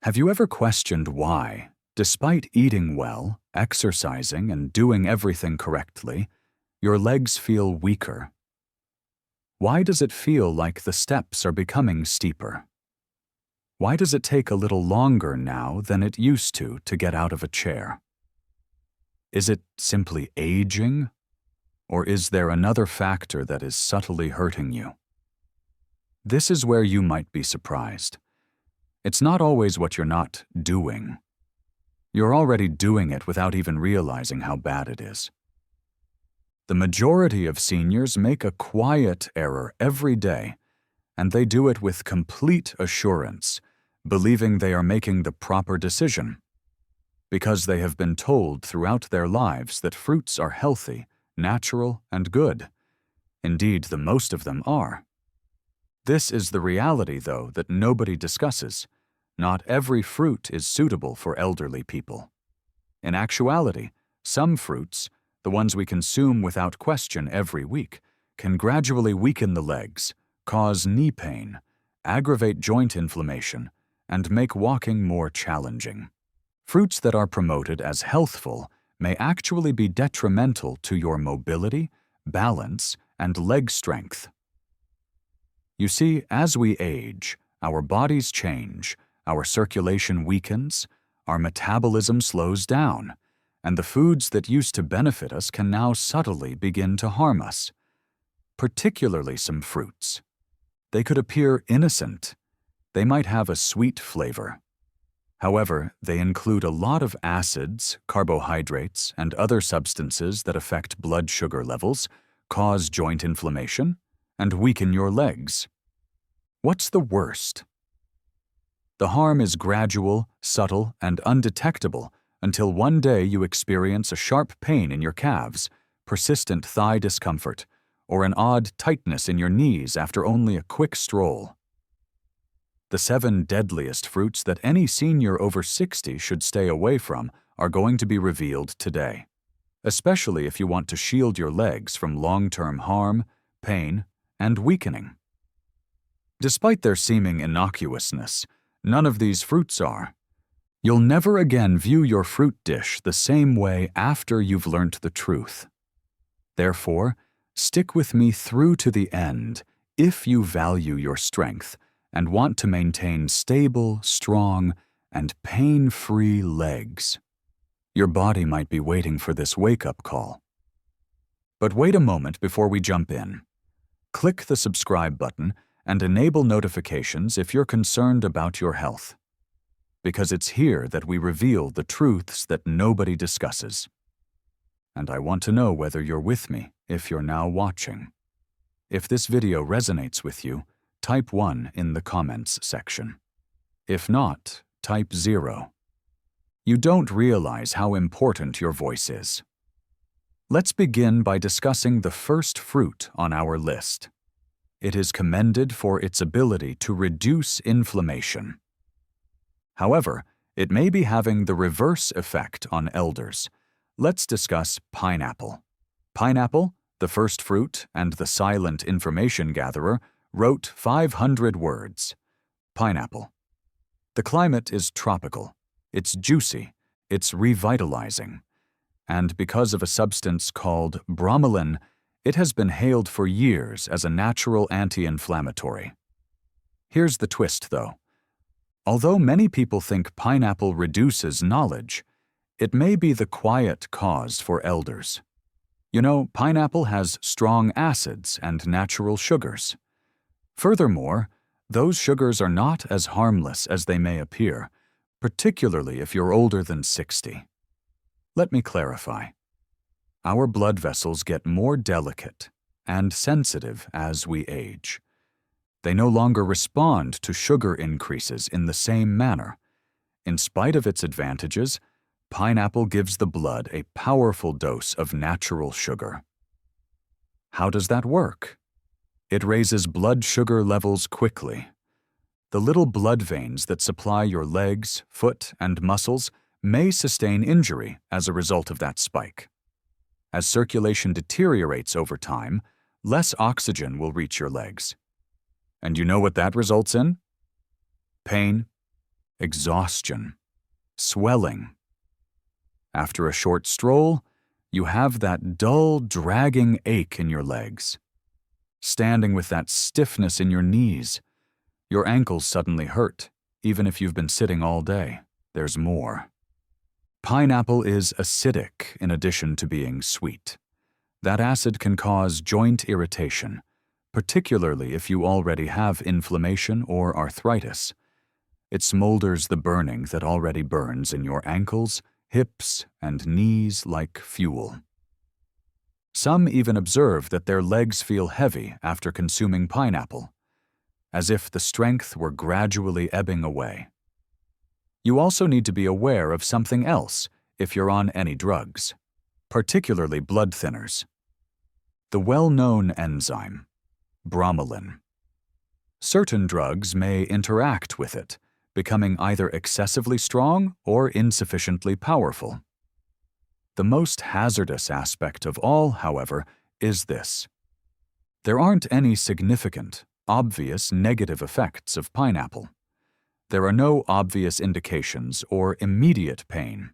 Have you ever questioned why, despite eating well, exercising, and doing everything correctly, your legs feel weaker? Why does it feel like the steps are becoming steeper? Why does it take a little longer now than it used to get out of a chair? Is it simply aging? Or is there another factor that is subtly hurting you? This is where you might be surprised. It's not always what you're not doing. You're already doing it without even realizing how bad it is. The majority of seniors make a quiet error every day, and they do it with complete assurance, believing they are making the proper decision, because they have been told throughout their lives that fruits are healthy, natural, and good. Indeed, the most of them are. This is the reality, though, that nobody discusses. Not every fruit is suitable for elderly people. In actuality, some fruits, the ones we consume without question every week, can gradually weaken the legs, cause knee pain, aggravate joint inflammation, and make walking more challenging. Fruits that are promoted as healthful may actually be detrimental to your mobility, balance, and leg strength. You see, as we age, our bodies change, our circulation weakens, our metabolism slows down, and the foods that used to benefit us can now subtly begin to harm us. Particularly some fruits. They could appear innocent. They might have a sweet flavor. However, they include a lot of acids, carbohydrates, and other substances that affect blood sugar levels, cause joint inflammation, and weaken your legs. What's the worst? The harm is gradual, subtle, and undetectable until one day you experience a sharp pain in your calves, persistent thigh discomfort, or an odd tightness in your knees after only a quick stroll. The 7 deadliest fruits that any senior over 60 should stay away from are going to be revealed today, especially if you want to shield your legs from long-term harm, pain, and weakening. Despite their seeming innocuousness, none of these fruits are. You'll never again view your fruit dish the same way after you've learnt the truth. Therefore, stick with me through to the end if you value your strength and want to maintain stable, strong, and pain-free legs. Your body might be waiting for this wake-up call. But wait a moment before we jump in. Click the subscribe button and enable notifications if you're concerned about your health. Because it's here that we reveal the truths that nobody discusses. And I want to know whether you're with me if you're now watching. If this video resonates with you, type 1 in the comments section. If not, type 0. You don't realize how important your voice is. Let's begin by discussing the first fruit on our list. It is commended for its ability to reduce inflammation. However, it may be having the reverse effect on elders. Let's discuss pineapple. Pineapple, the first fruit and the silent information gatherer, wrote 500 words. Pineapple. The climate is tropical. It's juicy. It's revitalizing. And because of a substance called bromelain, it has been hailed for years as a natural anti-inflammatory. Here's the twist, though. Although many people think pineapple reduces knowledge, it may be the quiet cause for elders. You know, pineapple has strong acids and natural sugars. Furthermore, those sugars are not as harmless as they may appear, particularly if you're older than 60. Let me clarify. Our blood vessels get more delicate and sensitive as we age. They no longer respond to sugar increases in the same manner. In spite of its advantages, pineapple gives the blood a powerful dose of natural sugar. How does that work? It raises blood sugar levels quickly. The little blood veins that supply your legs, foot, and muscles may sustain injury as a result of that spike. As circulation deteriorates over time, less oxygen will reach your legs. And you know what that results in? Pain, exhaustion, swelling. After a short stroll, you have that dull, dragging ache in your legs. Standing with that stiffness in your knees. Your ankles suddenly hurt, even if you've been sitting all day. There's more. Pineapple is acidic in addition to being sweet. That acid can cause joint irritation, particularly if you already have inflammation or arthritis. It smolders the burning that already burns in your ankles, hips, and knees like fuel. Some even observe that their legs feel heavy after consuming pineapple, as if the strength were gradually ebbing away. You also need to be aware of something else if you're on any drugs, particularly blood thinners. The well-known enzyme, bromelain. Certain drugs may interact with it, becoming either excessively strong or insufficiently powerful. The most hazardous aspect of all, however, is this. There aren't any significant, obvious negative effects of pineapple. There are no obvious indications or immediate pain.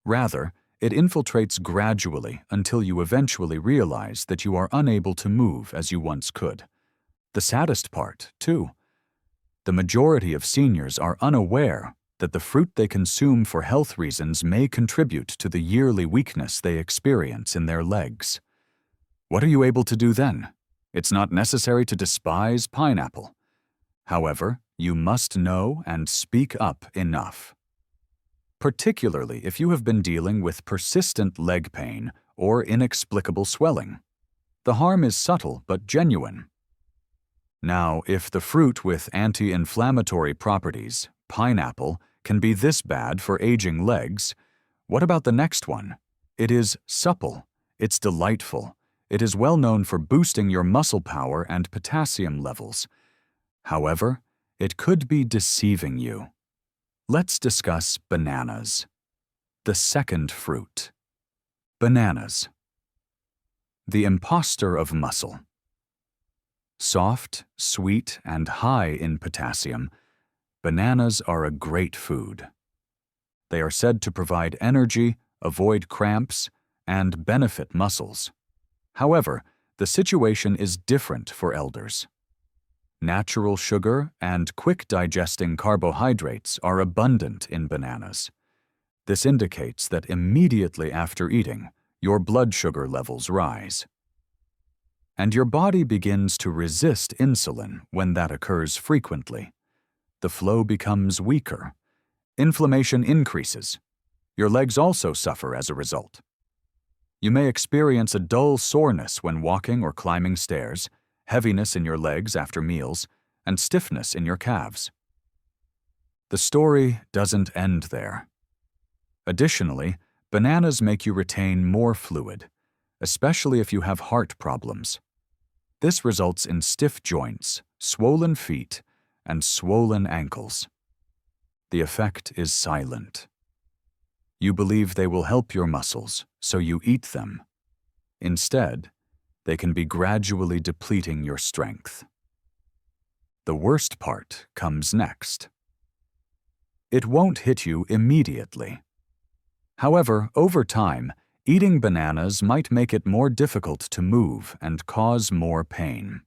Rather, it infiltrates gradually until you eventually realize that you are unable to move as you once could. The saddest part, too. The majority of seniors are unaware that the fruit they consume for health reasons may contribute to the yearly weakness they experience in their legs. What are you able to do then? It's not necessary to despise pineapple. However, you must know and speak up enough. Particularly if you have been dealing with persistent leg pain or inexplicable swelling. The harm is subtle but genuine. Now, if the fruit with anti-inflammatory properties, pineapple, can be this bad for aging legs, what about the next one? It is supple, it's delightful, it is well known for boosting your muscle power and potassium levels. However, it could be deceiving you. Let's discuss bananas. The second fruit. Bananas. The imposter of muscle. Soft, sweet, and high in potassium, bananas are a great food. They are said to provide energy, avoid cramps, and benefit muscles. However, the situation is different for elders. Natural sugar and quick-digesting carbohydrates are abundant in bananas. This indicates that immediately after eating, your blood sugar levels rise. And your body begins to resist insulin when that occurs frequently. The flow becomes weaker. Inflammation increases. Your legs also suffer as a result. You may experience a dull soreness when walking or climbing stairs, heaviness in your legs after meals, and stiffness in your calves. The story doesn't end there. Additionally, bananas make you retain more fluid, especially if you have heart problems. This results in stiff joints, swollen feet, and swollen ankles. The effect is silent. You believe they will help your muscles, so you eat them. Instead, they can be gradually depleting your strength. The worst part comes next. It won't hit you immediately. However, over time, eating bananas might make it more difficult to move and cause more pain.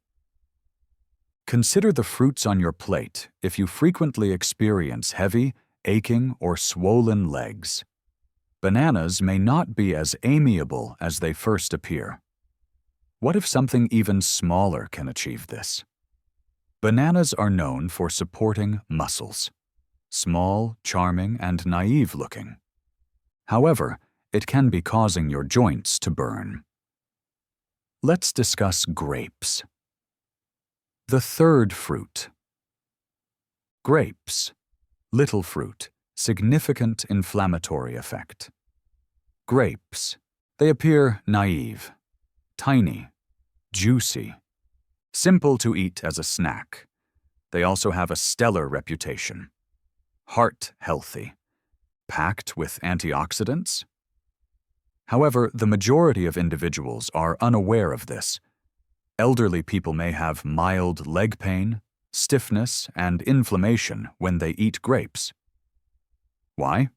Consider the fruits on your plate if you frequently experience heavy, aching, or swollen legs. Bananas may not be as amiable as they first appear. What if something even smaller can achieve this? Bananas are known for supporting muscles. Small, charming, and naive-looking. However, it can be causing your joints to burn. Let's discuss grapes. The third fruit. Grapes. Little fruit. Significant inflammatory effect. Grapes. They appear naive, tiny, juicy, simple to eat as a snack. They also have a stellar reputation. Heart healthy. Packed with antioxidants. However, the majority of individuals are unaware of this. Elderly people may have mild leg pain, stiffness, and inflammation when they eat grapes. Why?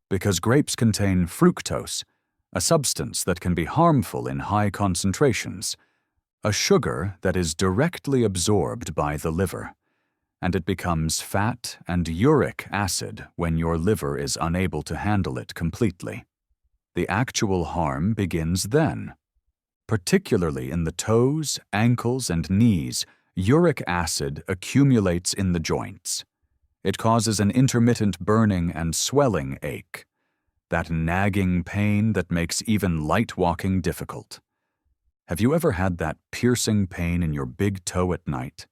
Because grapes contain fructose, a substance that can be harmful in high concentrations, a sugar that is directly absorbed by the liver, and it becomes fat and uric acid when your liver is unable to handle it completely. The actual harm begins then. Particularly in the toes, ankles, and knees, uric acid accumulates in the joints. It causes an intermittent burning and swelling ache, that nagging pain that makes even light walking difficult. Have you ever had that piercing pain in your big toe at night?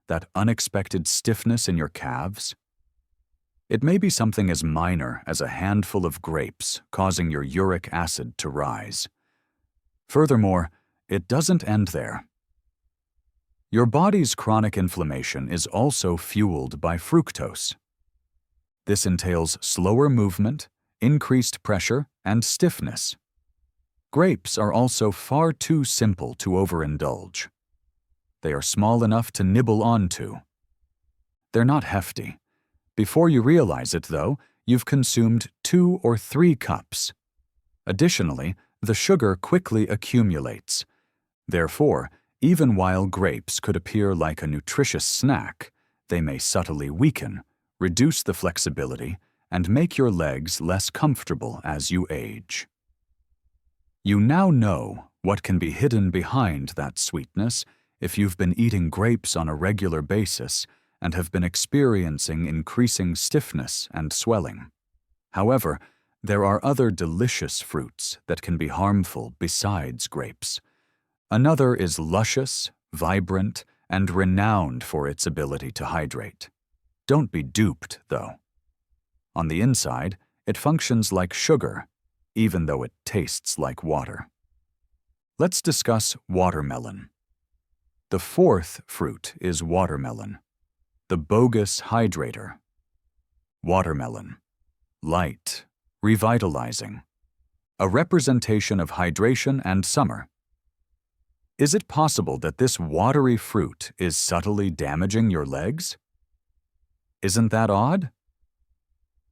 That unexpected stiffness in your calves? It may be something as minor as a handful of grapes causing your uric acid to rise. Furthermore, it doesn't end there. Your body's chronic inflammation is also fueled by fructose. This entails slower movement, increased pressure, and stiffness. Grapes are also far too simple to overindulge. They are small enough to nibble onto. They're not hefty. Before you realize it, though, you've consumed 2 or 3 cups. Additionally, the sugar quickly accumulates. Therefore, even while grapes could appear like a nutritious snack, they may subtly weaken, reduce the flexibility, and make your legs less comfortable as you age. You now know what can be hidden behind that sweetness if you've been eating grapes on a regular basis and have been experiencing increasing stiffness and swelling. However, there are other delicious fruits that can be harmful besides grapes. Another is luscious, vibrant, and renowned for its ability to hydrate. Don't be duped, though. On the inside, it functions like sugar, even though it tastes like water. Let's discuss watermelon. The 4th fruit is watermelon, the bogus hydrator. Watermelon. Light, revitalizing. A representation of hydration and summer. Is it possible that this watery fruit is subtly damaging your legs? Isn't that odd?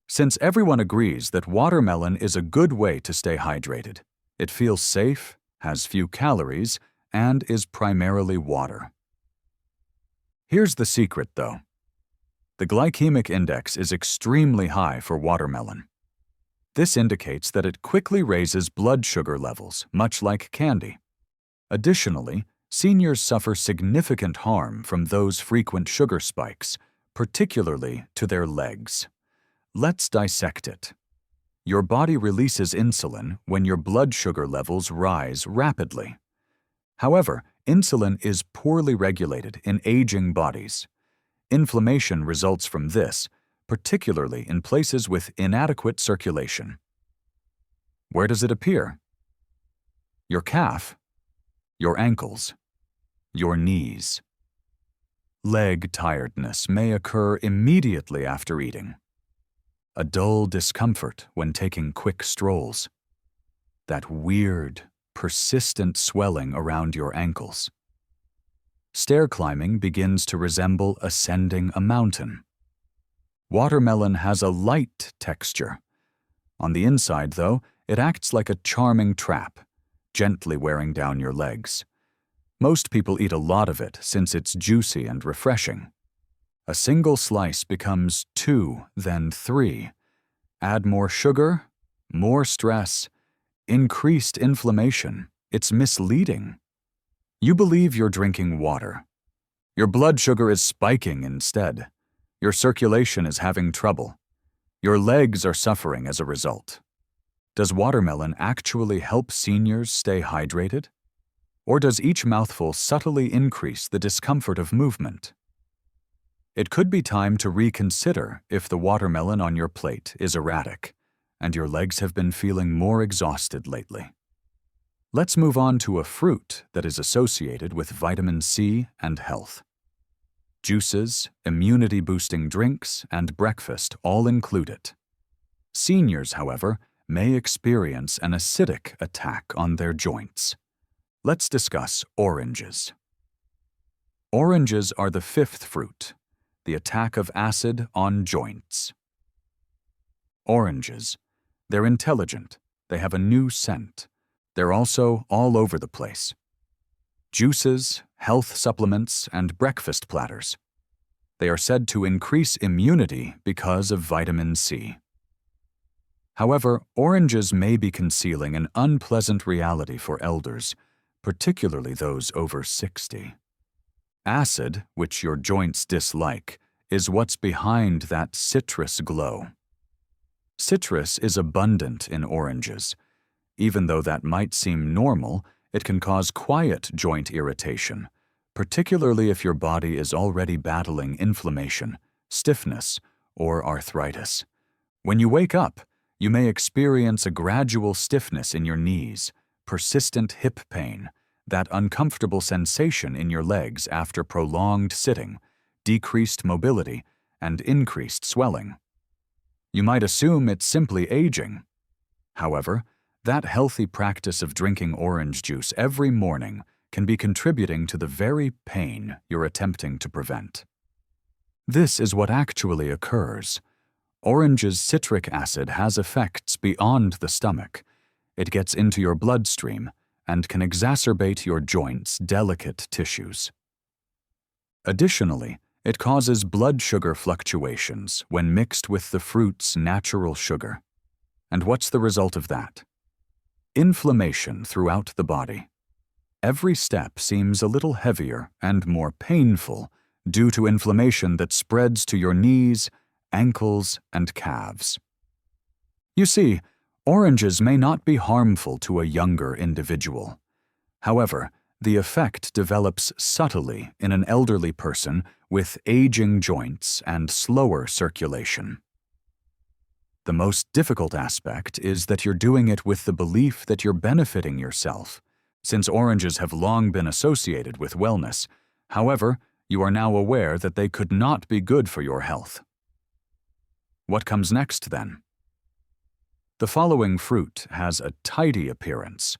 Since everyone agrees that watermelon is a good way to stay hydrated, it feels safe, has few calories, and is primarily water. Here's the secret, though. The glycemic index is extremely high for watermelon. This indicates that it quickly raises blood sugar levels, much like candy. Additionally, seniors suffer significant harm from those frequent sugar spikes, particularly to their legs. Let's dissect it. Your body releases insulin when your blood sugar levels rise rapidly. However, insulin is poorly regulated in aging bodies. Inflammation results from this, particularly in places with inadequate circulation. Where does it appear? Your calf, your ankles, your knees. Leg tiredness may occur immediately after eating. A dull discomfort when taking quick strolls. That weird, persistent swelling around your ankles. Stair climbing begins to resemble ascending a mountain. Watermelon has a light texture. On the inside, though, it acts like a charming trap, gently wearing down your legs. Most people eat a lot of it since it's juicy and refreshing. A single slice becomes 2, then 3. Add more sugar, more stress, increased inflammation. It's misleading. You believe you're drinking water. Your blood sugar is spiking instead. Your circulation is having trouble. Your legs are suffering as a result. Does watermelon actually help seniors stay hydrated? Or does each mouthful subtly increase the discomfort of movement? It could be time to reconsider if the watermelon on your plate is erratic and your legs have been feeling more exhausted lately. Let's move on to a fruit that is associated with vitamin C and health. Juices, immunity-boosting drinks, and breakfast all include it. Seniors, however, may experience an acidic attack on their joints. Let's discuss oranges. Oranges are the 5th fruit, the attack of acid on joints. Oranges. They're intelligent. They have a new scent. They're also all over the place. Juices, health supplements, and breakfast platters. They are said to increase immunity because of vitamin C. However, oranges may be concealing an unpleasant reality for elders, particularly those over 60. Acid, which your joints dislike, is what's behind that citrus glow. Citrus is abundant in oranges. Even though that might seem normal, it can cause quiet joint irritation, particularly if your body is already battling inflammation, stiffness, or arthritis. When you wake up, you may experience a gradual stiffness in your knees, persistent hip pain, that uncomfortable sensation in your legs after prolonged sitting, decreased mobility, and increased swelling. You might assume it's simply aging. However, that healthy practice of drinking orange juice every morning can be contributing to the very pain you're attempting to prevent. This is what actually occurs. Orange's citric acid has effects beyond the stomach. It gets into your bloodstream and can exacerbate your joints' delicate tissues. Additionally, it causes blood sugar fluctuations when mixed with the fruit's natural sugar. And what's the result of that? Inflammation throughout the body. Every step seems a little heavier and more painful due to inflammation that spreads to your knees, ankles, and calves. You see, oranges may not be harmful to a younger individual. However, the effect develops subtly in an elderly person with aging joints and slower circulation. The most difficult aspect is that you're doing it with the belief that you're benefiting yourself, since oranges have long been associated with wellness. However, you are now aware that they could not be good for your health. What comes next, then? The following fruit has a tidy appearance: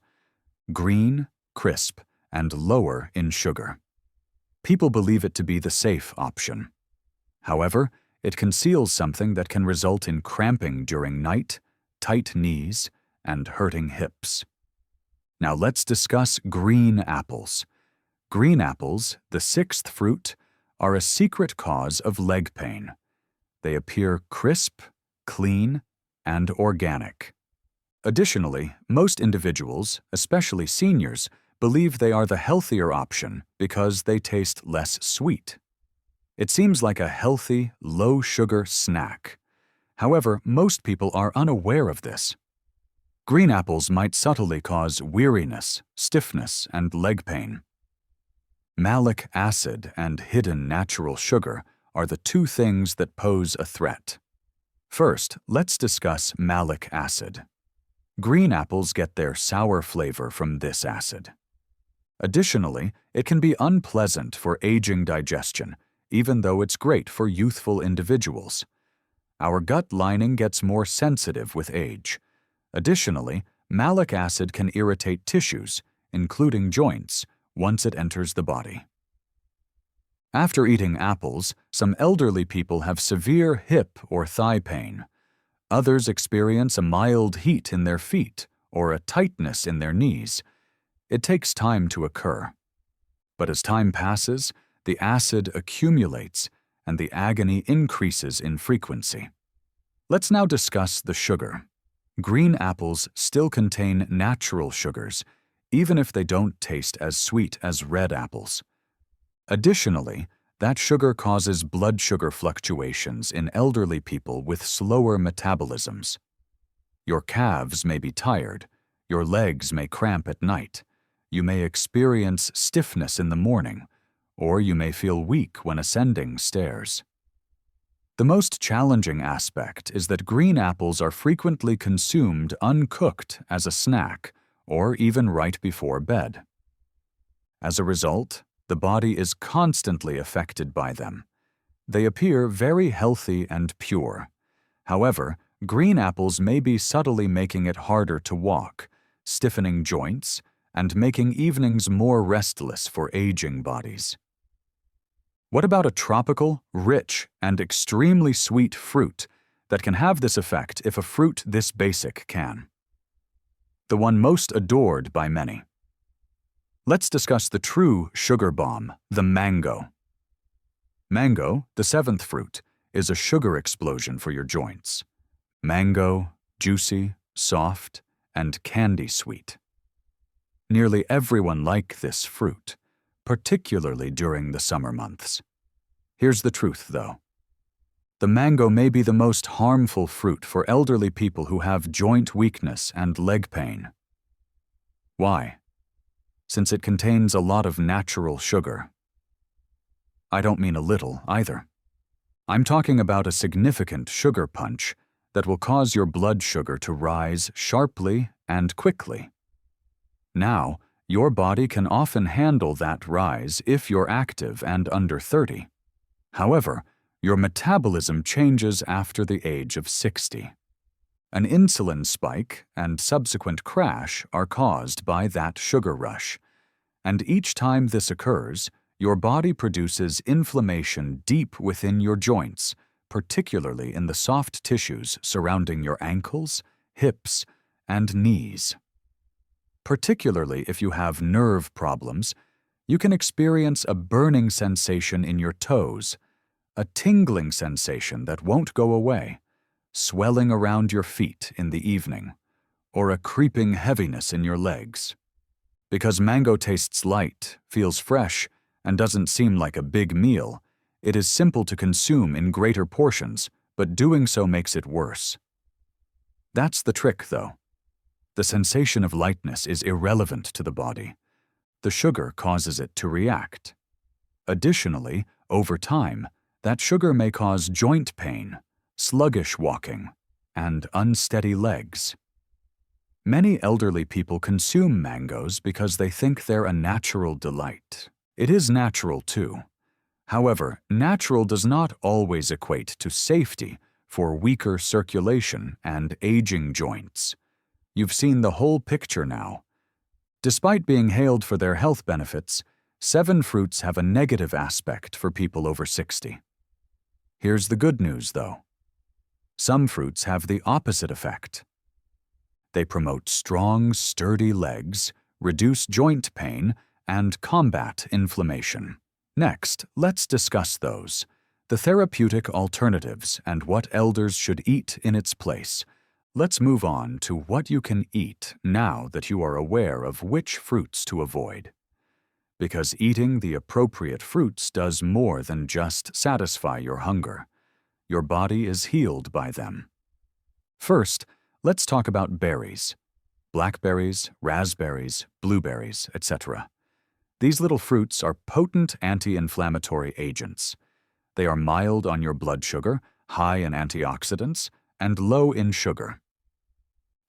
green, crisp, and lower in sugar. People believe it to be the safe option. However, it conceals something that can result in cramping during night, tight knees, and hurting hips. Now let's discuss green apples. Green apples, the sixth fruit, are a secret cause of leg pain. They appear crisp, clean, and organic. Additionally, most individuals, especially seniors, believe they are the healthier option because they taste less sweet. It seems like a healthy, low-sugar snack. However, most people are unaware of this. Green apples might subtly cause weariness, stiffness, and leg pain. Malic acid and hidden natural sugar are the two things that pose a threat. First, let's discuss malic acid. Green apples get their sour flavor from this acid. Additionally, it can be unpleasant for aging digestion, even though it's great for youthful individuals. Our gut lining gets more sensitive with age. Additionally, malic acid can irritate tissues, including joints, once it enters the body. After eating apples, some elderly people have severe hip or thigh pain. Others experience a mild heat in their feet or a tightness in their knees. It takes time to occur. But as time passes, the acid accumulates and the agony increases in frequency. Let's now discuss the sugar. Green apples still contain natural sugars, even if they don't taste as sweet as red apples. Additionally, that sugar causes blood sugar fluctuations in elderly people with slower metabolisms. Your calves may be tired, your legs may cramp at night, you may experience stiffness in the morning, or you may feel weak when ascending stairs. The most challenging aspect is that green apples are frequently consumed uncooked as a snack, or even right before bed. As a result, the body is constantly affected by them. They appear very healthy and pure. However, green apples may be subtly making it harder to walk, stiffening joints, and making evenings more restless for aging bodies. What about a tropical, rich, and extremely sweet fruit that can have this effect if a fruit this basic can. The one most adored by many. Let's discuss the true sugar bomb, the mango. Mango, the seventh fruit, is a sugar explosion for your joints. Mango, juicy, soft, and candy sweet. Nearly everyone likes this fruit, particularly during the summer months. Here's the truth, though. The mango may be the most harmful fruit for elderly people who have joint weakness and leg pain. Why? Since it contains a lot of natural sugar. I don't mean a little, either. I'm talking about a significant sugar punch that will cause your blood sugar to rise sharply and quickly. Now, your body can often handle that rise if you're active and under 30. However, your metabolism changes after the age of 60. An insulin spike and subsequent crash are caused by that sugar rush, and each time this occurs, your body produces inflammation deep within your joints, particularly in the soft tissues surrounding your ankles, hips, and knees. Particularly if you have nerve problems, you can experience a burning sensation in your toes, a tingling sensation that won't go away, swelling around your feet in the evening, or a creeping heaviness in your legs. Because mango tastes light, feels fresh, and doesn't seem like a big meal, it is simple to consume in greater portions, but doing so makes it worse. That's the trick, though. The sensation of lightness is irrelevant to the body. The sugar causes it to react. Additionally, over time, that sugar may cause joint pain, sluggish walking, and unsteady legs. Many elderly people consume mangoes because they think they're a natural delight. It is natural, too. However, natural does not always equate to safety for weaker circulation and aging joints. You've seen the whole picture now. Despite being hailed for their health benefits, 7 fruits have a negative aspect for people over 60. Here's the good news, though. Some fruits have the opposite effect. They promote strong, sturdy legs, reduce joint pain, and combat inflammation. Next, let's discuss those, the therapeutic alternatives and what elders should eat in its place. Let's move on to what you can eat now that you are aware of which fruits to avoid. Because eating the appropriate fruits does more than just satisfy your hunger. Your body is healed by them. First, let's talk about berries. Blackberries, raspberries, blueberries, etc. These little fruits are potent anti-inflammatory agents. They are mild on your blood sugar, high in antioxidants, and low in sugar.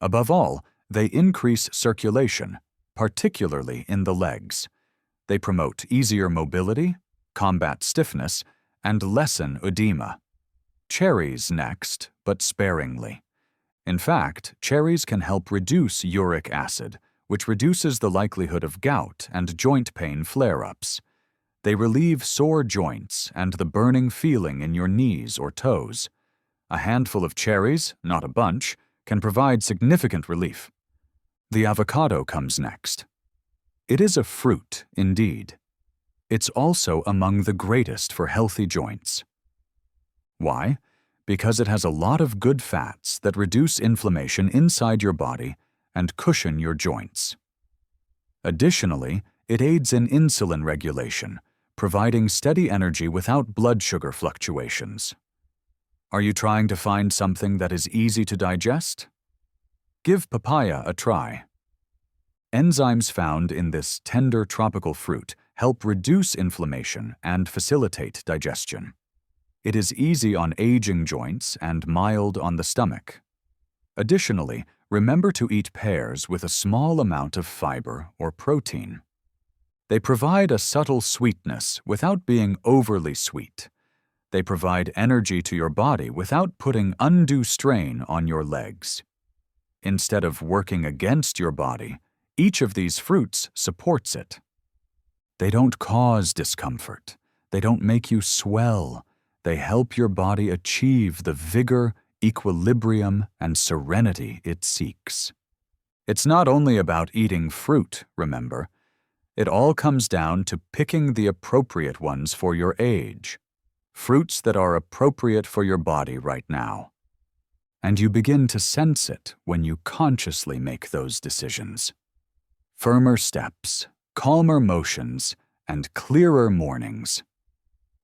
Above all, they increase circulation, particularly in the legs. They promote easier mobility, combat stiffness, and lessen edema. Cherries next, but sparingly. In fact, cherries can help reduce uric acid, which reduces the likelihood of gout and joint pain flare-ups. They relieve sore joints and the burning feeling in your knees or toes. A handful of cherries, not a bunch, can provide significant relief. The avocado comes next. It is a fruit, indeed. It's also among the greatest for healthy joints. Why? Because it has a lot of good fats that reduce inflammation inside your body and cushion your joints. Additionally, it aids in insulin regulation, providing steady energy without blood sugar fluctuations. Are you trying to find something that is easy to digest? Give papaya a try. Enzymes found in this tender tropical fruit help reduce inflammation and facilitate digestion. It is easy on aging joints and mild on the stomach. Additionally, remember to eat pears with a small amount of fiber or protein. They provide a subtle sweetness without being overly sweet. They provide energy to your body without putting undue strain on your legs. Instead of working against your body, each of these fruits supports it. They don't cause discomfort. They don't make you swell. They help your body achieve the vigor, equilibrium, and serenity it seeks. It's not only about eating fruit, remember. It all comes down to picking the appropriate ones for your age, fruits that are appropriate for your body right now. And you begin to sense it when you consciously make those decisions. Firmer steps, calmer motions, and clearer mornings.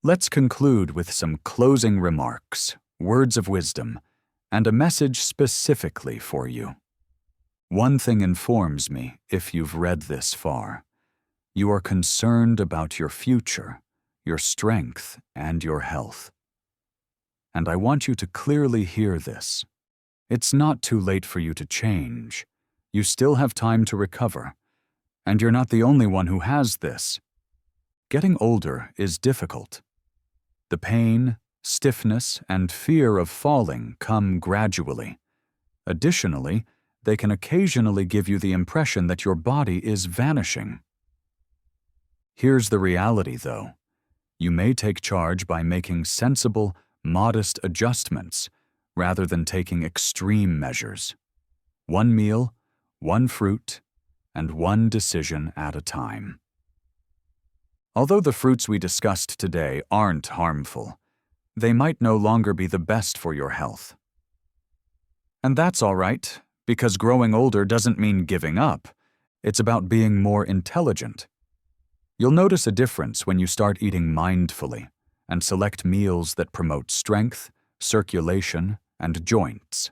Let's conclude with some closing remarks, words of wisdom, and a message specifically for you. One thing informs me, if you've read this far. You are concerned about your future, your strength, and your health. And I want you to clearly hear this. It's not too late for you to change. You still have time to recover. And you're not the only one who has this. Getting older is difficult. The pain, stiffness, and fear of falling come gradually. Additionally, they can occasionally give you the impression that your body is vanishing. Here's the reality, though. You may take charge by making sensible, modest adjustments rather than taking extreme measures. One meal, one fruit, and one decision at a time. Although the fruits we discussed today aren't harmful, they might no longer be the best for your health. And that's all right, because growing older doesn't mean giving up. It's about being more intelligent. You'll notice a difference when you start eating mindfully and select meals that promote strength, circulation, and joints.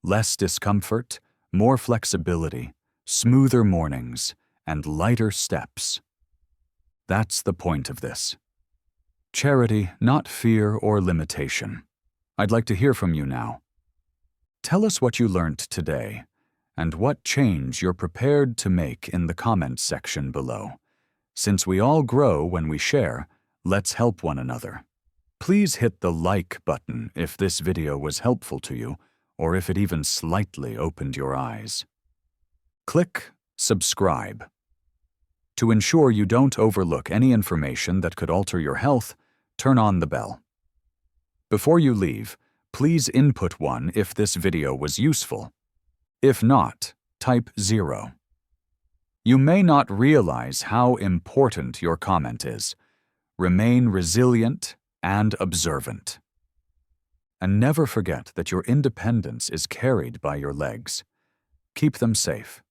Less discomfort, more flexibility, smoother mornings, and lighter steps. That's the point of this. Charity, not fear or limitation. I'd like to hear from you now. Tell us what you learned today and what change you're prepared to make in the comments section below. Since we all grow when we share, let's help one another. Please hit the like button if this video was helpful to you or if it even slightly opened your eyes. Click subscribe. To ensure you don't overlook any information that could alter your health, turn on the bell. Before you leave, please input 1 if this video was useful. If not, type 0. You may not realize how important your comment is. Remain resilient and observant. And never forget that your independence is carried by your legs. Keep them safe.